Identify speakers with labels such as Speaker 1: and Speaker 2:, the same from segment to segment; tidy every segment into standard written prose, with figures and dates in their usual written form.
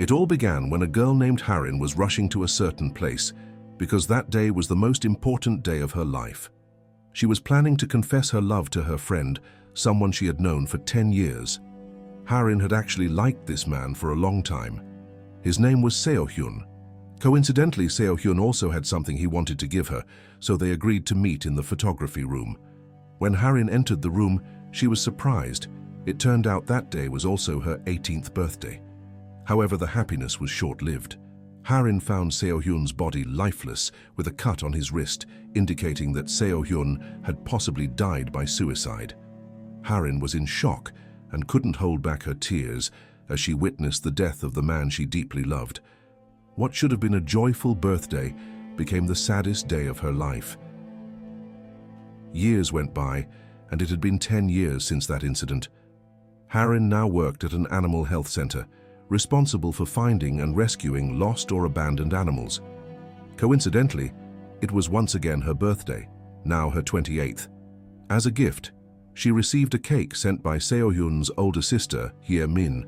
Speaker 1: It all began when a girl named Harin was rushing to a certain place because that day was the most important day of her life. She was planning to confess her love to her friend, someone she had known for 10 years. Harin had actually liked this man for a long time. His name was Seo-hyun. Coincidentally, Seo-hyun also had something he wanted to give her, so they agreed to meet in the photography room. When Harin entered the room, she was surprised. It turned out that day was also her 18th birthday. However, the happiness was short-lived. Harin found Seo-hyun's body lifeless with a cut on his wrist, indicating that Seo-hyun had possibly died by suicide. Harin was in shock and couldn't hold back her tears as she witnessed the death of the man she deeply loved. What should have been a joyful birthday became the saddest day of her life. Years went by, and it had been 10 years since that incident. Harin now worked at an animal health center, responsible for finding and rescuing lost or abandoned animals. Coincidentally, it was once again her birthday, now her 28th. As a gift, she received a cake sent by Seo-hyun's older sister, Hye-min.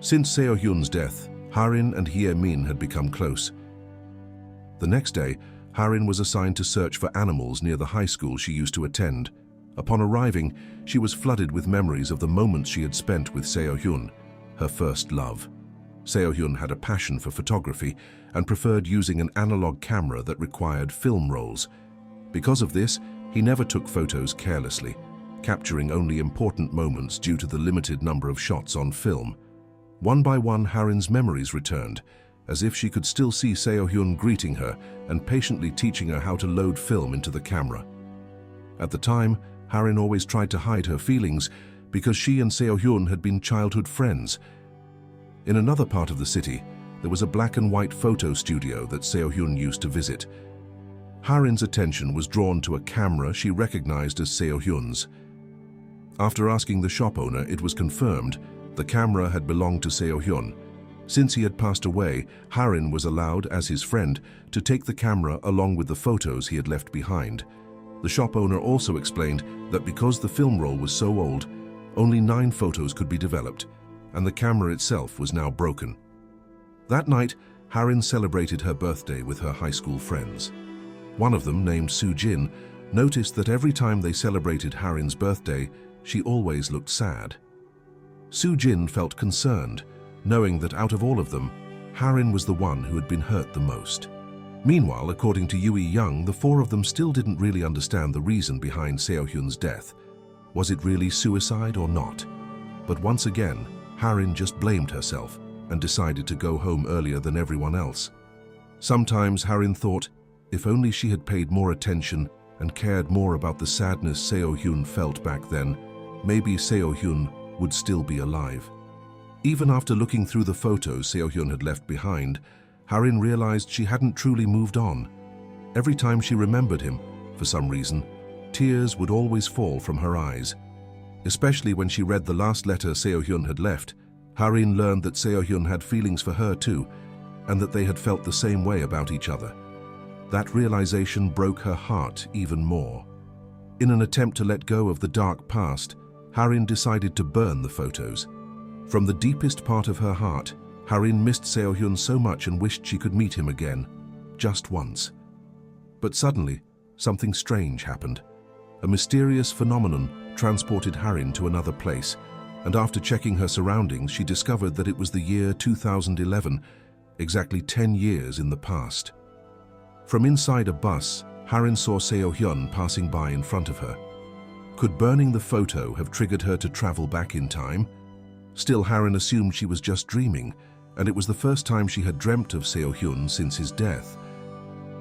Speaker 1: Since Seo-hyun's death, Harin and Hye-min had become close. The next day, Harin was assigned to search for animals near the high school she used to attend. Upon arriving, she was flooded with memories of the moments she had spent with Seo-hyun, her first love. Seo-hyun had a passion for photography and preferred using an analog camera that required film rolls. Because of this, he never took photos carelessly, capturing only important moments due to the limited number of shots on film. One by one, Harin's memories returned, as if she could still see Seo-hyun greeting her and patiently teaching her how to load film into the camera. At the time, Harin always tried to hide her feelings because she and Seo-hyun had been childhood friends. In another part of the city, there was a black and white photo studio that Seo-hyun used to visit. Harin's attention was drawn to a camera she recognized as Seo-hyun's. After asking the shop owner, it was confirmed the camera had belonged to Seo-hyun. Since he had passed away, Harin was allowed, as his friend, to take the camera along with the photos he had left behind. The shop owner also explained that because the film roll was so old, only 9 photos could be developed, and the camera itself was now broken. That night, Harin celebrated her birthday with her high school friends. One of them, named Soo-jin, noticed that every time they celebrated Harin's birthday, she always looked sad. Soo-jin felt concerned, knowing that out of all of them, Harin was the one who had been hurt the most. Meanwhile, according to Yui Young, the 4 of them still didn't really understand the reason behind Seo-hyun's death. Was it really suicide or not? But once again, Harin just blamed herself and decided to go home earlier than everyone else. Sometimes Harin thought, if only she had paid more attention and cared more about the sadness Seo-hyun felt back then, maybe Seo-hyun would still be alive. Even after looking through the photos Seo-hyun had left behind, Harin realized she hadn't truly moved on. Every time she remembered him, for some reason, tears would always fall from her eyes. Especially when she read the last letter Seo-hyun had left, Harin learned that Seo-hyun had feelings for her too, and that they had felt the same way about each other. That realization broke her heart even more. In an attempt to let go of the dark past, Harin decided to burn the photos. From the deepest part of her heart, Harin missed Seo-hyun so much and wished she could meet him again, just once. But suddenly, something strange happened. A mysterious phenomenon transported Harin to another place, and after checking her surroundings, she discovered that it was the year 2011, exactly 10 years in the past. From inside a bus, Harin saw Seo-hyun passing by in front of her. Could burning the photo have triggered her to travel back in time? Still, Harin assumed she was just dreaming, and it was the first time she had dreamt of Seo-hyun since his death.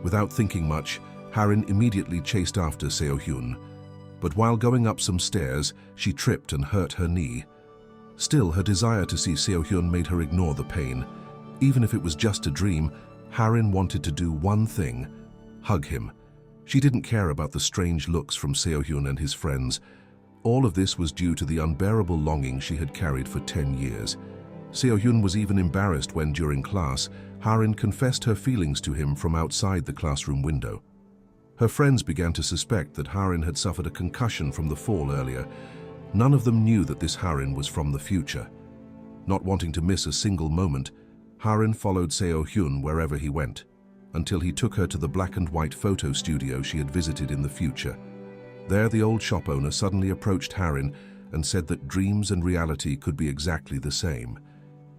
Speaker 1: Without thinking much, Harin immediately chased after Seo-hyun, but while going up some stairs, she tripped and hurt her knee. Still, her desire to see Seo-hyun made her ignore the pain. Even if it was just a dream, Harin wanted to do one thing: hug him. She didn't care about the strange looks from Seo-hyun and his friends. All of this was due to the unbearable longing she had carried for 10 years. Seo-hyun was even embarrassed when, during class, Harin confessed her feelings to him from outside the classroom window. Her friends began to suspect that Harin had suffered a concussion from the fall earlier. None of them knew that this Harin was from the future. Not wanting to miss a single moment, Harin followed Seo Hyun wherever he went, until he took her to the black and white photo studio she had visited in the future. There, the old shop owner suddenly approached Harin and said that dreams and reality could be exactly the same.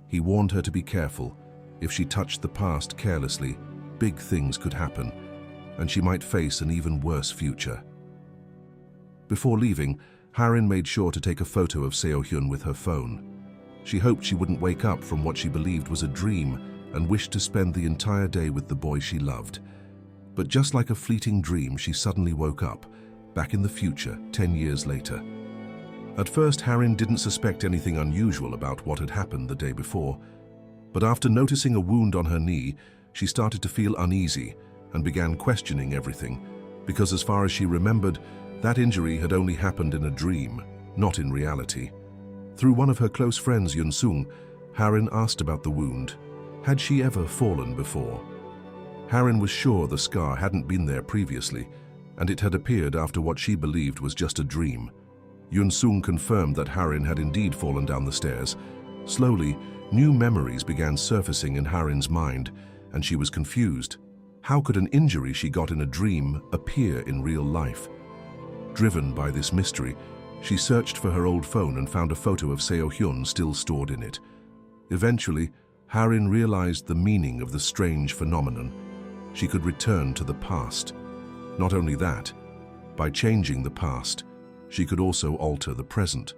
Speaker 1: He warned her to be careful. If she touched the past carelessly, big things could happen, and she might face an even worse future. Before leaving, Harin made sure to take a photo of Seo Hyun with her phone. She hoped she wouldn't wake up from what she believed was a dream and wished to spend the entire day with the boy she loved. But just like a fleeting dream, she suddenly woke up, back in the future, 10 years later. At first, Harin didn't suspect anything unusual about what had happened the day before, but after noticing a wound on her knee, she started to feel uneasy and began questioning everything, because as far as she remembered, that injury had only happened in a dream, not in reality. Through one of her close friends, Yun Sung, Harin asked about the wound. Had she ever fallen before? Harin was sure the scar hadn't been there previously, and it had appeared after what she believed was just a dream. Yun Sung confirmed that Harin had indeed fallen down the stairs. Slowly, new memories began surfacing in Harin's mind, and she was confused. How could an injury she got in a dream appear in real life? Driven by this mystery, she searched for her old phone and found a photo of Seo Hyun still stored in it. Eventually, Harin realized the meaning of the strange phenomenon. She could return to the past. Not only that, by changing the past, she could also alter the present.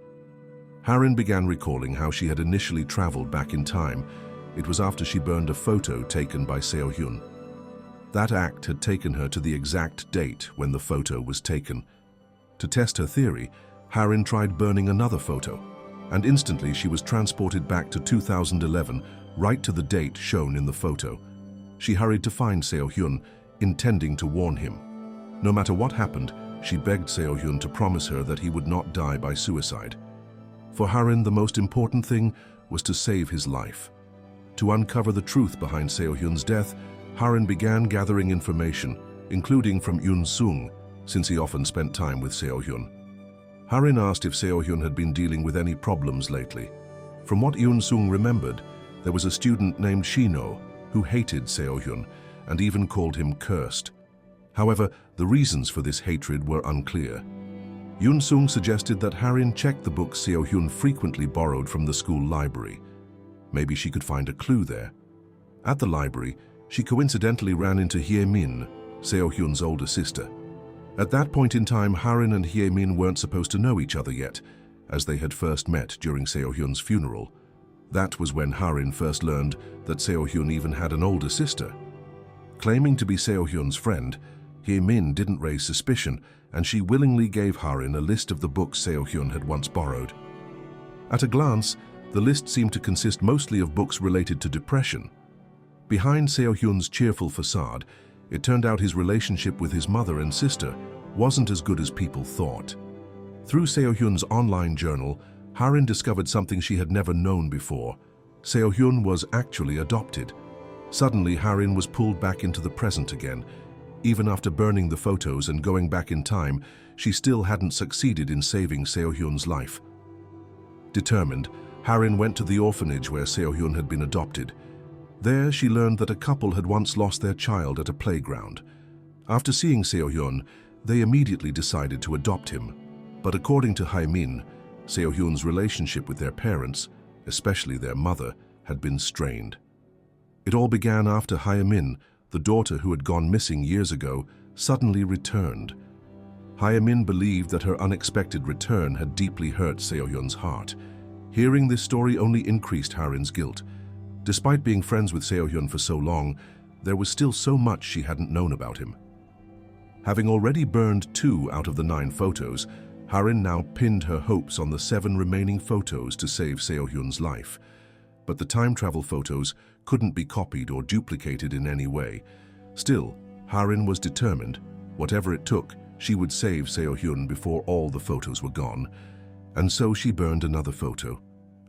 Speaker 1: Harin began recalling how she had initially traveled back in time. It was after she burned a photo taken by Seo Hyun. That act had taken her to the exact date when the photo was taken. To test her theory, Harin tried burning another photo, and instantly she was transported back to 2011, right to the date shown in the photo. She hurried to find Seo Hyun, intending to warn him. No matter what happened, she begged Seo Hyun to promise her that he would not die by suicide. For Harin, the most important thing was to save his life. To uncover the truth behind Seo Hyun's death, Harin began gathering information, including from Yun Sung, since he often spent time with Seo Hyun. Harin asked if Seo Hyun had been dealing with any problems lately. From what Yun Sung remembered, there was a student named Shino who hated Seo Hyun and even called him cursed. However, the reasons for this hatred were unclear. Yun Sung suggested that Harin check the books Seo Hyun frequently borrowed from the school library. Maybe she could find a clue there. At the library, she coincidentally ran into Hye Min, Seo Hyun's older sister. At that point in time, Harin and Hye Min weren't supposed to know each other yet, as they had first met during Seo Hyun's funeral. That was when Harin first learned that Seo Hyun even had an older sister. Claiming to be Seo Hyun's friend, Hye Min didn't raise suspicion, and she willingly gave Harin a list of the books Seo Hyun had once borrowed. At a glance, the list seemed to consist mostly of books related to depression. Behind Seo Hyun's cheerful facade, it turned out his relationship with his mother and sister wasn't as good as people thought. Through Seo Hyun's online journal, Harin discovered something she had never known before. Seo Hyun was actually adopted. Suddenly, Harin was pulled back into the present again. Even after burning the photos and going back in time, she still hadn't succeeded in saving Seo Hyun's life. Determined, Harin went to the orphanage where Seo Hyun had been adopted. There, she learned that a couple had once lost their child at a playground. After seeing Seo Hyun, they immediately decided to adopt him. But according to Hye Min, Seo Hyun's relationship with their parents, especially their mother, had been strained. It all began after Hye Min, the daughter who had gone missing years ago, suddenly returned. Hye Min believed that her unexpected return had deeply hurt Seo Hyun's heart. Hearing this story only increased Harin's guilt. Despite being friends with Seo Hyun for so long, there was still so much she hadn't known about him. Having already burned 2 out of the 9 photos, Harin now pinned her hopes on the 7 remaining photos to save Seo Hyun's life. But the time travel photos couldn't be copied or duplicated in any way. Still, Harin was determined. Whatever it took, she would save Seo Hyun before all the photos were gone. And so she burned another photo,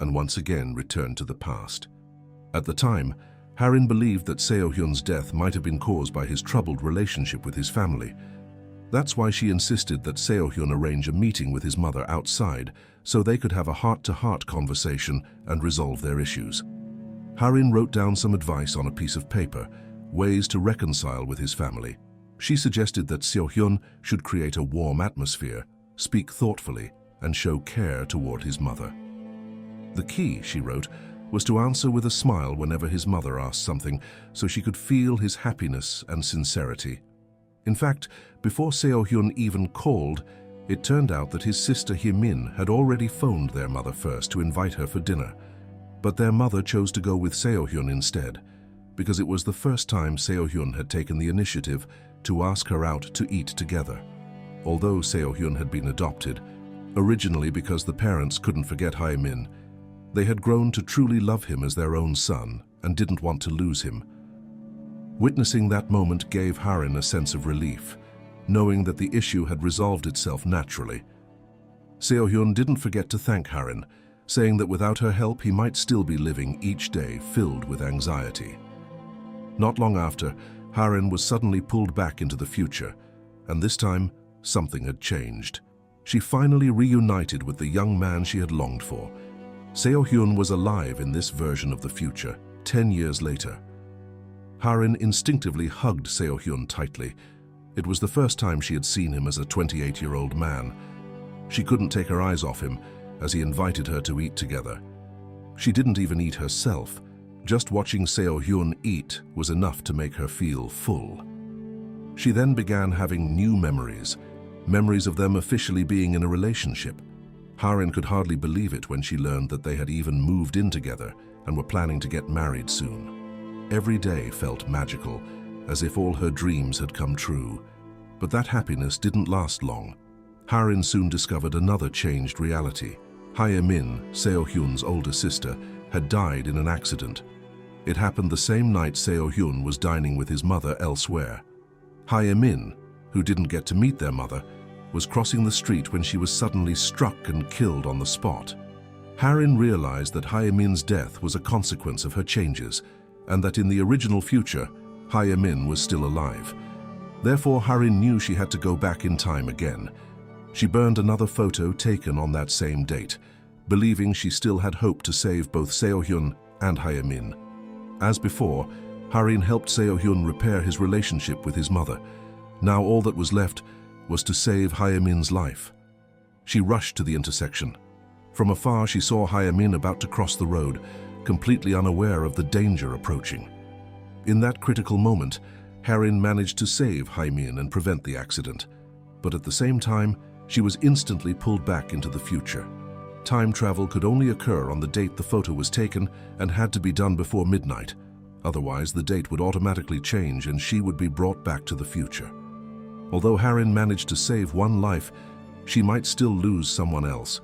Speaker 1: and once again returned to the past. At the time, Harin believed that Seo Hyun's death might have been caused by his troubled relationship with his family. That's why she insisted that Seo Hyun arrange a meeting with his mother outside so they could have a heart-to-heart conversation and resolve their issues. Harin wrote down some advice on a piece of paper, ways to reconcile with his family. She suggested that Seo-hyun should create a warm atmosphere, speak thoughtfully, and show care toward his mother. The key, she wrote, was to answer with a smile whenever his mother asked something, so she could feel his happiness and sincerity. In fact, before Seo-hyun even called, it turned out that his sister Hye-min had already phoned their mother first to invite her for dinner. But their mother chose to go with Seo-hyun instead, because it was the first time Seo-hyun had taken the initiative to ask her out to eat together. Although Seo-hyun had been adopted, originally because the parents couldn't forget Hye-min, they had grown to truly love him as their own son and didn't want to lose him. Witnessing that moment gave Harin a sense of relief, knowing that the issue had resolved itself naturally. Seo-hyun didn't forget to thank Harin, saying that without her help he might still be living each day filled with anxiety. Not long after, Harin was suddenly pulled back into the future, and this time something had changed. She finally reunited with the young man she had longed for. Seo-hyun was alive in this version of the future, 10 years later. Harin instinctively hugged Seo-hyun tightly. It was the first time she had seen him as a 28-year-old man. She couldn't take her eyes off him as he invited her to eat together. She didn't even eat herself. Just watching Seo-hyun eat was enough to make her feel full. She then began having new memories of them officially being in a relationship. Harin could hardly believe it when she learned that they had even moved in together and were planning to get married soon. Every day felt magical, as if all her dreams had come true. But that happiness didn't last long. Harin soon discovered another changed reality. Hye-min, Seo-hyun's older sister, had died in an accident. It happened the same night Seo-hyun was dining with his mother elsewhere. Hye-min, who didn't get to meet their mother, was crossing the street when she was suddenly struck and killed on the spot. Harin realized that Hye-min's death was a consequence of her changes, and that in the original future, Hye-min was still alive. Therefore, Harin knew she had to go back in time again. She burned another photo taken on that same date, believing she still had hope to save both Seo-hyun and Hye-min. As before, Harin helped Seo-hyun repair his relationship with his mother. Now all that was left was to save Hye-min's life. She rushed to the intersection. From afar, she saw Hye-min about to cross the road, completely unaware of the danger approaching. In that critical moment, Harin managed to save Hye-min and prevent the accident. But at the same time, she was instantly pulled back into the future. Time travel could only occur on the date the photo was taken and had to be done before midnight. Otherwise, the date would automatically change and she would be brought back to the future. Although Harin managed to save one life, she might still lose someone else.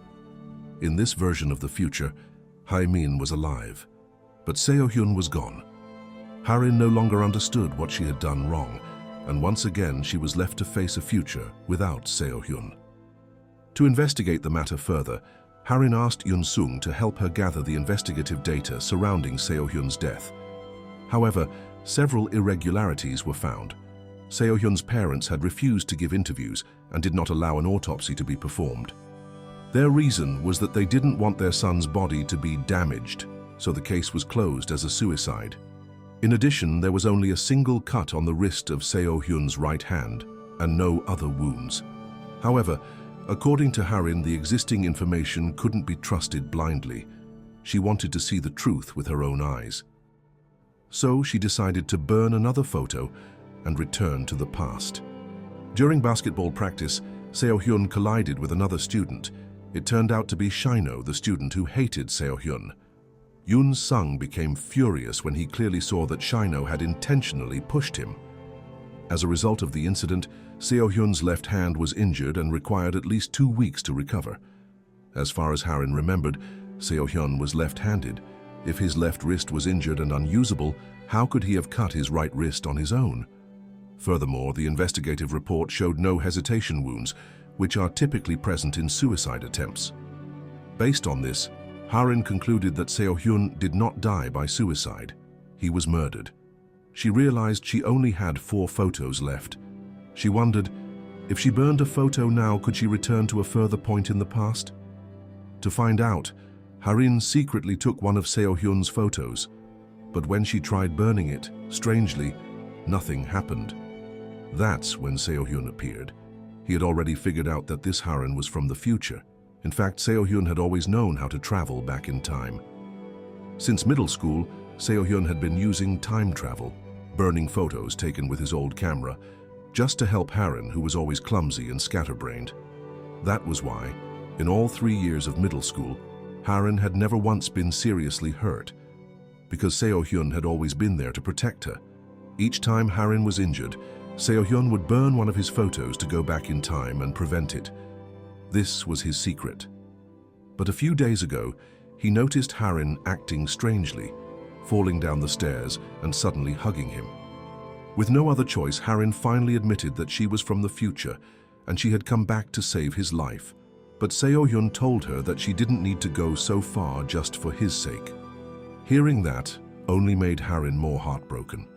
Speaker 1: In this version of the future, Hye-min was alive, but Seo-hyun was gone. Harin no longer understood what she had done wrong, and once again she was left to face a future without Seo-hyun. To investigate the matter further, Harin asked Yoon-sung to help her gather the investigative data surrounding Seo-hyun's death. However, several irregularities were found. Seo-hyun's parents had refused to give interviews and did not allow an autopsy to be performed. Their reason was that they didn't want their son's body to be damaged, so the case was closed as a suicide. In addition, there was only a single cut on the wrist of Seo-hyun's right hand and no other wounds. However, according to Harin, the existing information couldn't be trusted blindly. She wanted to see the truth with her own eyes. So she decided to burn another photo and return to the past. During basketball practice, Seo-hyun collided with another student. It turned out to be Shino, the student who hated Seo-hyun. Yoon-sung became furious when he clearly saw that Shino had intentionally pushed him. As a result of the incident, Seo-hyun's left hand was injured and required at least 2 weeks to recover. As far as Harin remembered, Seo-hyun was left-handed. If his left wrist was injured and unusable, how could he have cut his right wrist on his own? Furthermore, the investigative report showed no hesitation wounds, which are typically present in suicide attempts. Based on this, Harin concluded that Seo-hyun did not die by suicide. He was murdered. She realized she only had 4 photos left. She wondered, if she burned a photo now, could she return to a further point in the past? To find out, Harin secretly took one of Seo-hyun's photos. But when she tried burning it, strangely, nothing happened. That's when Seo-hyun appeared. He had already figured out that this Harin was from the future. In fact, Seo-hyun had always known how to travel back in time. Since middle school, Seo-hyun had been using time travel, burning photos taken with his old camera, just to help Harin, who was always clumsy and scatterbrained. That was why, in all 3 years of middle school, Harin had never once been seriously hurt, because Seo-hyun had always been there to protect her. Each time Harin was injured, Seo-hyun would burn one of his photos to go back in time and prevent it. This was his secret. But a few days ago, he noticed Harin acting strangely, falling down the stairs and suddenly hugging him. With no other choice, Harin finally admitted that she was from the future and she had come back to save his life. But Seo-hyun told her that she didn't need to go so far just for his sake. Hearing that only made Harin more heartbroken.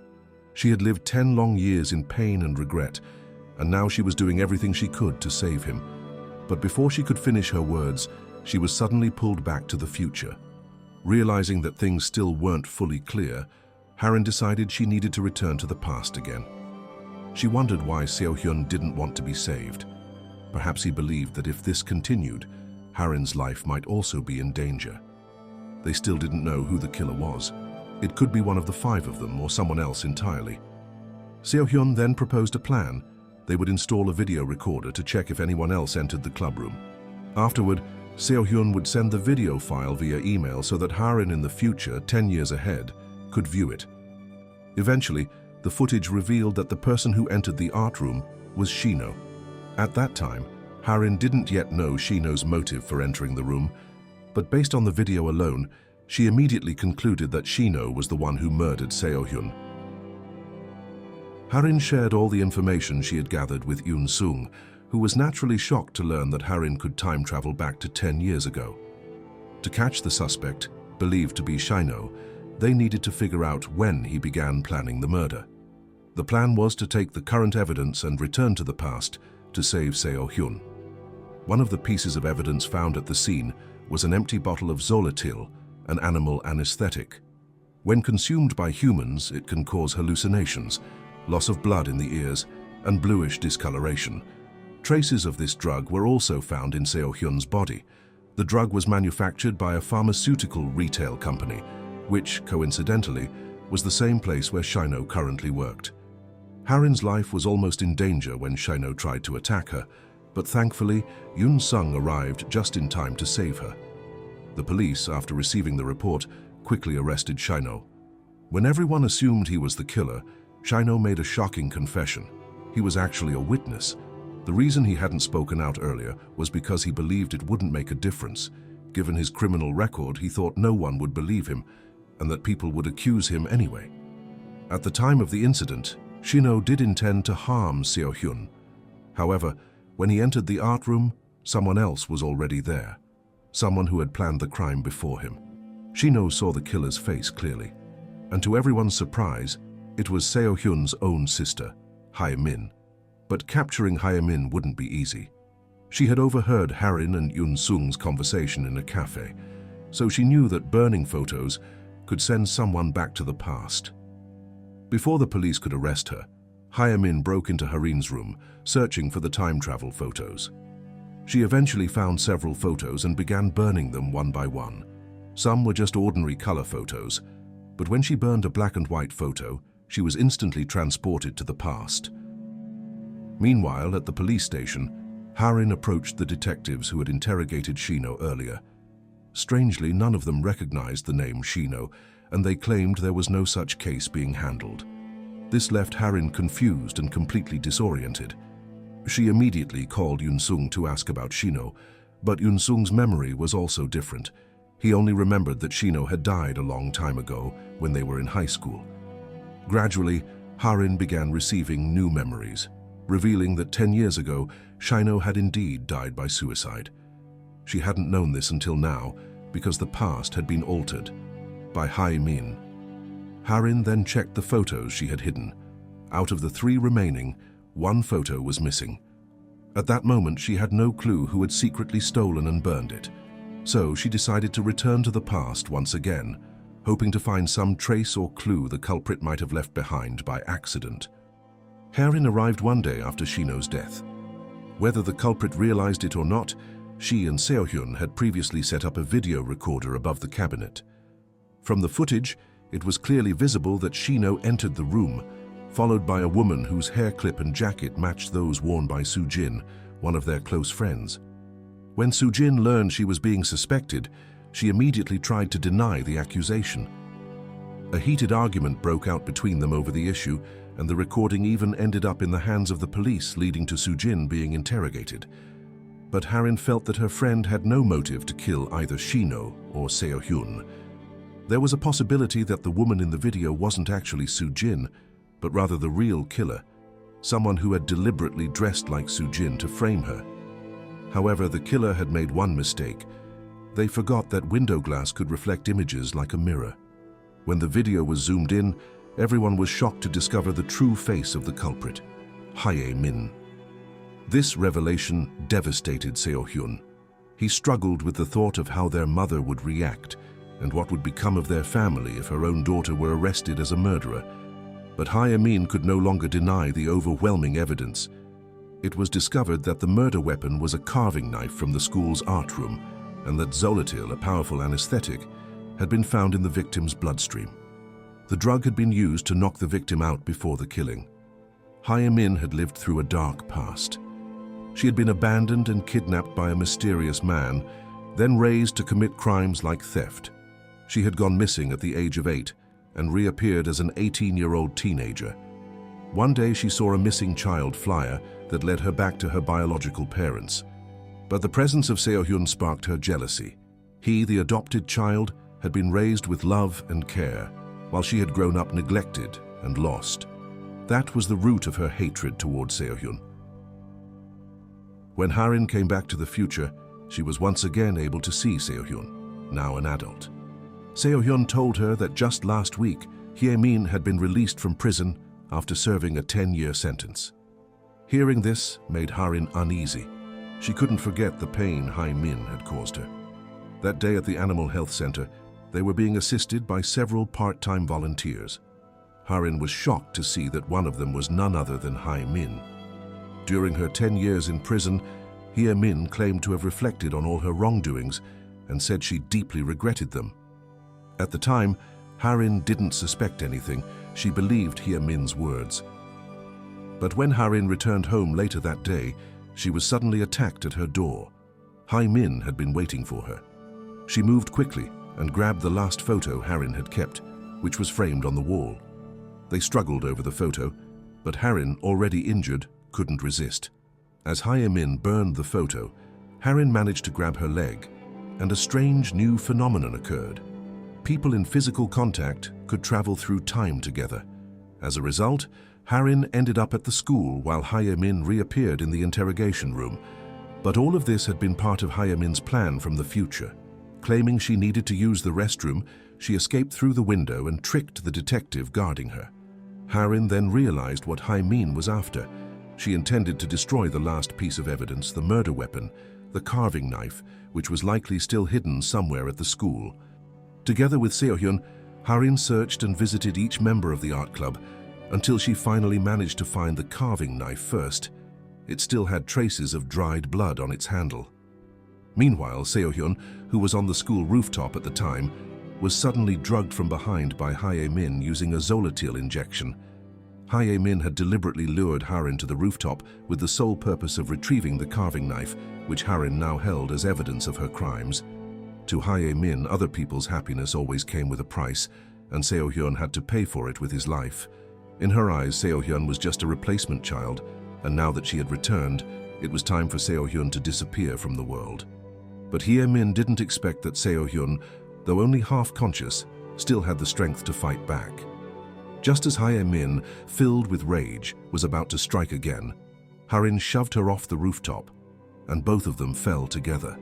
Speaker 1: She had lived 10 long years in pain and regret, and now she was doing everything she could to save him. But before she could finish her words, she was suddenly pulled back to the future. Realizing that things still weren't fully clear, Harin decided she needed to return to the past again. She wondered why Seo-hyun didn't want to be saved. Perhaps he believed that if this continued, Harin's life might also be in danger. They still didn't know who the killer was. It could be one of the 5 of them or someone else entirely. Seo-hyun then proposed a plan. They would install a video recorder to check if anyone else entered the clubroom. Afterward, Seo-hyun would send the video file via email so that Harin in the future, 10 years ahead, could view it. Eventually, the footage revealed that the person who entered the art room was Shino. At that time, Harin didn't yet know Shino's motive for entering the room, but based on the video alone, she immediately concluded that Shino was the one who murdered Seo-hyun. Harin shared all the information she had gathered with Yoon-sung, who was naturally shocked to learn that Harin could time travel back to 10 years ago. To catch the suspect, believed to be Shino, they needed to figure out when he began planning the murder. The plan was to take the current evidence and return to the past to save Seo-hyun. One of the pieces of evidence found at the scene was an empty bottle of Zolotil, an animal anesthetic. When consumed by humans, it can cause hallucinations, loss of blood in the ears, and bluish discoloration. Traces of this drug were also found in Seo-hyun's body. The drug was manufactured by a pharmaceutical retail company, which, coincidentally, was the same place where Shino currently worked. Harin's life was almost in danger when Shino tried to attack her, but thankfully, Yoon-sung arrived just in time to save her. The police, after receiving the report, quickly arrested Shino. When everyone assumed he was the killer, Shino made a shocking confession. He was actually a witness. The reason he hadn't spoken out earlier was because he believed it wouldn't make a difference. Given his criminal record, he thought no one would believe him, and that people would accuse him anyway. At the time of the incident, Shino did intend to harm Seo-hyun. However, when he entered the art room, someone else was already there. Someone who had planned the crime before him. Shino saw the killer's face clearly, and to everyone's surprise, it was Seo-hyun's own sister, Hae-min. But capturing Hae-min wouldn't be easy. She had overheard Harin and Yoon-sung's conversation in a cafe, so she knew that burning photos could send someone back to the past. Before the police could arrest her, Hae-min broke into Harin's room, searching for the time travel photos. She eventually found several photos and began burning them one by one. Some were just ordinary color photos, but when she burned a black and white photo, she was instantly transported to the past. Meanwhile, at the police station, Harin approached the detectives who had interrogated Shino earlier. Strangely, none of them recognized the name Shino, and they claimed there was no such case being handled. This left Harin confused and completely disoriented. She immediately called Yoon-sung to ask about Shino, but Yoon-sung's memory was also different. He only remembered that Shino had died a long time ago when they were in high school. Gradually, Harin began receiving new memories, revealing that 10 years ago, Shino had indeed died by suicide. She hadn't known this until now, because the past had been altered by Hae-min. Harin then checked the photos she had hidden. Out of the 3 remaining, 1 photo was missing. At that moment, she had no clue who had secretly stolen and burned it. So she decided to return to the past once again, hoping to find some trace or clue the culprit might have left behind by accident. Harin arrived one day after Shino's death. Whether the culprit realized it or not, she and Seo-hyun had previously set up a video recorder above the cabinet. From the footage, it was clearly visible that Shino entered the room, followed by a woman whose hair clip and jacket matched those worn by Soo-jin, one of their close friends. When Soo-jin learned she was being suspected, she immediately tried to deny the accusation. A heated argument broke out between them over the issue, and the recording even ended up in the hands of the police, leading to Soo-jin being interrogated. But Harin felt that her friend had no motive to kill either Shino or Seo-hyun. There was a possibility that the woman in the video wasn't actually Soo-jin, but rather the real killer, someone who had deliberately dressed like Soo-jin to frame her. However, the killer had made one mistake. They forgot that window glass could reflect images like a mirror. When the video was zoomed in, everyone was shocked to discover the true face of the culprit, Hae-min. This revelation devastated Seo-hyun. He struggled with the thought of how their mother would react and what would become of their family if her own daughter were arrested as a murderer. But Hae-min could no longer deny the overwhelming evidence. It was discovered that the murder weapon was a carving knife from the school's art room, and that Zolotil, a powerful anesthetic, had been found in the victim's bloodstream. The drug had been used to knock the victim out before the killing. Hae-min had lived through a dark past. She had been abandoned and kidnapped by a mysterious man, then raised to commit crimes like theft. She had gone missing at the age of 8 and reappeared as an 18-year-old teenager. One day she saw a missing child flyer that led her back to her biological parents. But the presence of Seo-hyun sparked her jealousy. He, the adopted child, had been raised with love and care, while she had grown up neglected and lost. That was the root of her hatred toward Seo-hyun. When Harin came back to the future, she was once again able to see Seo-hyun, now an adult. Seo-hyun told her that just last week, Hae-min had been released from prison after serving a 10-year sentence. Hearing this made Harin uneasy. She couldn't forget the pain Hae-min had caused her. That day at the Animal Health Center, they were being assisted by several part-time volunteers. Harin was shocked to see that one of them was none other than Hae-min. During her 10 years in prison, Hae-min claimed to have reflected on all her wrongdoings and said she deeply regretted them. At the time, Harin didn't suspect anything. She believed Hae-min's words. But when Harin returned home later that day, she was suddenly attacked at her door. Hae-min had been waiting for her. She moved quickly and grabbed the last photo Harin had kept, which was framed on the wall. They struggled over the photo, but Harin, already injured, couldn't resist. As Hae-min burned the photo, Harin managed to grab her leg, and a strange new phenomenon occurred. People in physical contact could travel through time together. As a result, Harin ended up at the school while Hae-min reappeared in the interrogation room. But all of this had been part of Hae-min's plan from the future. Claiming she needed to use the restroom, she escaped through the window and tricked the detective guarding her. Harin then realized what Hae-min was after. She intended to destroy the last piece of evidence, the murder weapon, the carving knife, which was likely still hidden somewhere at the school. Together with Seo-hyun, Harin searched and visited each member of the art club until she finally managed to find the carving knife first. It still had traces of dried blood on its handle. Meanwhile, Seo-hyun, who was on the school rooftop at the time, was suddenly drugged from behind by Hae-min using a Zolotil injection. Hae-min had deliberately lured Harin to the rooftop with the sole purpose of retrieving the carving knife, which Harin now held as evidence of her crimes. To Hae-min, other people's happiness always came with a price, and Seo-hyun had to pay for it with his life. In her eyes, Seo-hyun was just a replacement child, and now that she had returned, it was time for Seo-hyun to disappear from the world. But Hae-min didn't expect that Seo-hyun, though only half-conscious, still had the strength to fight back. Just as Hae-min, filled with rage, was about to strike again, Harin shoved her off the rooftop, and both of them fell together.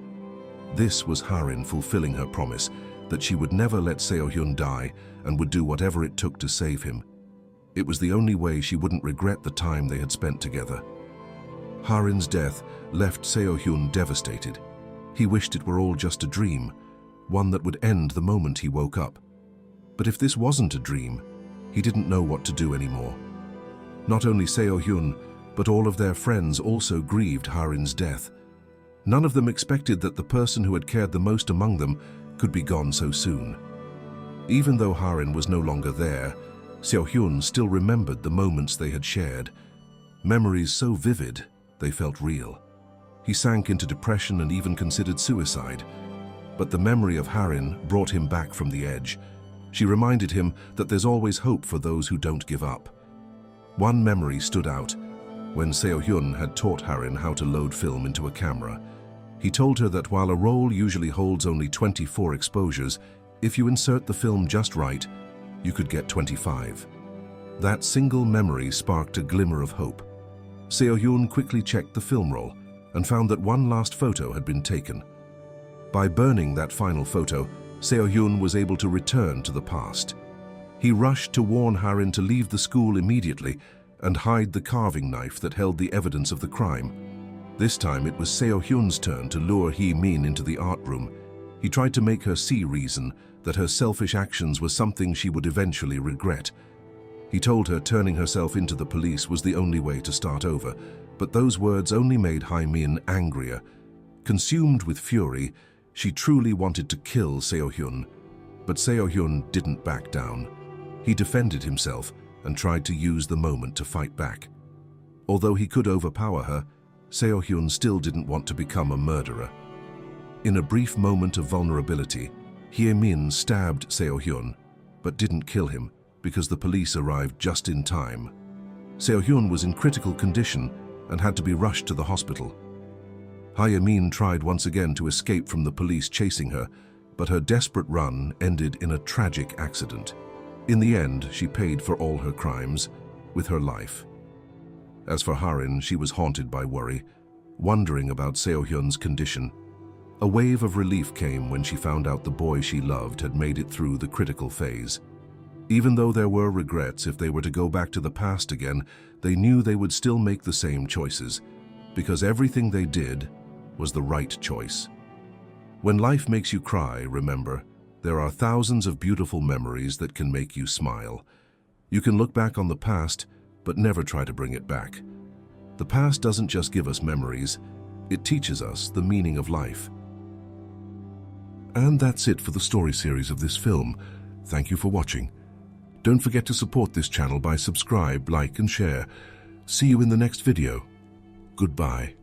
Speaker 1: This was Harin fulfilling her promise that she would never let Seo-hyun die and would do whatever it took to save him. It was the only way she wouldn't regret the time they had spent together. Harin's death left Seo-hyun devastated. He wished it were all just a dream, one that would end the moment he woke up. But if this wasn't a dream, he didn't know what to do anymore. Not only Seo-hyun, but all of their friends also grieved Harin's death. None of them expected that the person who had cared the most among them could be gone so soon. Even though Harin was no longer there, Seo-hyun still remembered the moments they had shared. Memories so vivid, they felt real. He sank into depression and even considered suicide. But the memory of Harin brought him back from the edge. She reminded him that there's always hope for those who don't give up. One memory stood out when Seo-hyun had taught Harin how to load film into a camera. He told her that while a roll usually holds only 24 exposures, if you insert the film just right, you could get 25. That single memory sparked a glimmer of hope. Seo-hyun quickly checked the film roll and found that one last photo had been taken. By burning that final photo, Seo-hyun was able to return to the past. He rushed to warn Harin to leave the school immediately and hide the carving knife that held the evidence of the crime. This time it was Seo-hyun's turn to lure Hee-min into the art room. He tried to make her see reason that her selfish actions were something she would eventually regret. He told her turning herself into the police was the only way to start over, but those words only made Hee-min angrier. Consumed with fury, she truly wanted to kill Seo-hyun, but Seo-hyun didn't back down. He defended himself and tried to use the moment to fight back. Although he could overpower her, Seo-hyun still didn't want to become a murderer. In a brief moment of vulnerability, Hee-min stabbed Seo-hyun, but didn't kill him because the police arrived just in time. Seo-hyun was in critical condition and had to be rushed to the hospital. Hee-min tried once again to escape from the police chasing her, but her desperate run ended in a tragic accident. In the end, she paid for all her crimes with her life. As for Harin, she was haunted by worry, wondering about Seo-hyun's condition. A wave of relief came when she found out the boy she loved had made it through the critical phase. Even though there were regrets if they were to go back to the past again, they knew they would still make the same choices, because everything they did was the right choice. When life makes you cry, remember, there are thousands of beautiful memories that can make you smile. You can look back on the past, but never try to bring it back. The past doesn't just give us memories, it teaches us the meaning of life. And that's it for the story series of this film. Thank you for watching. Don't forget to support this channel by subscribe, like and share. See you in the next video. Goodbye.